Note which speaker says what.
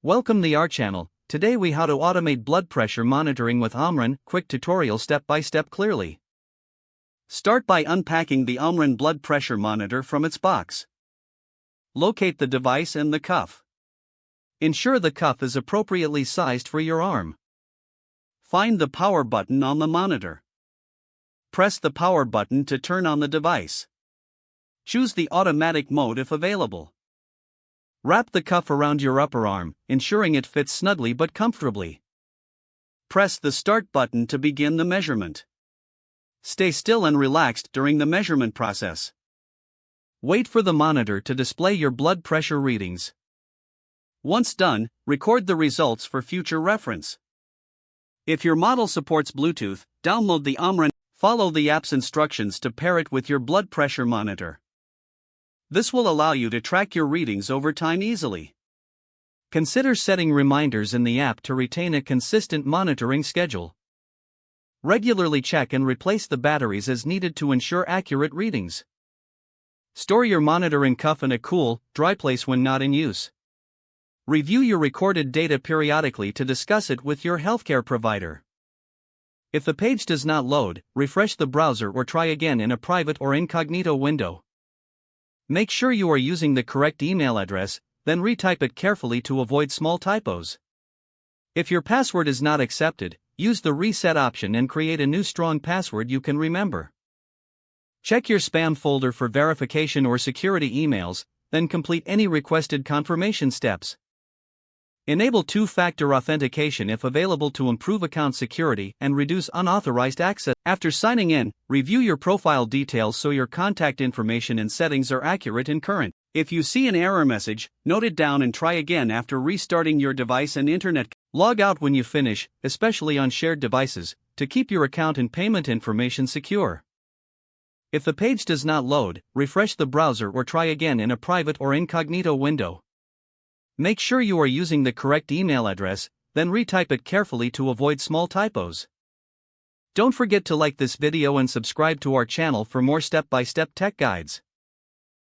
Speaker 1: Welcome to our channel. Today we how to automate blood pressure monitoring with Omron. Quick tutorial step by step clearly. Start by unpacking the Omron blood pressure monitor from its box. Locate the device and the cuff. Ensure the cuff is appropriately sized for your arm. Find the power button on the monitor. Press the power button to turn on the device. Choose the automatic mode if available. Wrap the cuff around your upper arm, ensuring it fits snugly but comfortably. Press the start button to begin the measurement. Stay still and relaxed during the measurement process. Wait for the monitor to display your blood pressure readings. Once done, record the results for future reference. If your model supports Bluetooth, download the Omron. Follow the app's instructions to pair it with your blood pressure monitor. This will allow you to track your readings over time easily. Consider setting reminders in the app to retain a consistent monitoring schedule. Regularly check and replace the batteries as needed to ensure accurate readings. Store your monitoring cuff in a cool, dry place when not in use. Review your recorded data periodically to discuss it with your healthcare provider. If the page does not load, refresh the browser or try again in a private or incognito window. Make sure you are using the correct email address, then retype it carefully to avoid small typos. If your password is not accepted, use the reset option and create a new strong password you can remember. Check your spam folder for verification or security emails, then complete any requested confirmation steps. Enable two-factor authentication if available to improve account security and reduce unauthorized access. After signing in, review your profile details so your contact information and settings are accurate and current. If you see an error message, note it down and try again after restarting your device and internet. Log out when you finish, especially on shared devices, to keep your account and payment information secure. If the page does not load, refresh the browser or try again in a private or incognito window. Make sure you are using the correct email address, then retype it carefully to avoid small typos. Don't forget to like this video and subscribe to our channel for more step-by-step tech guides.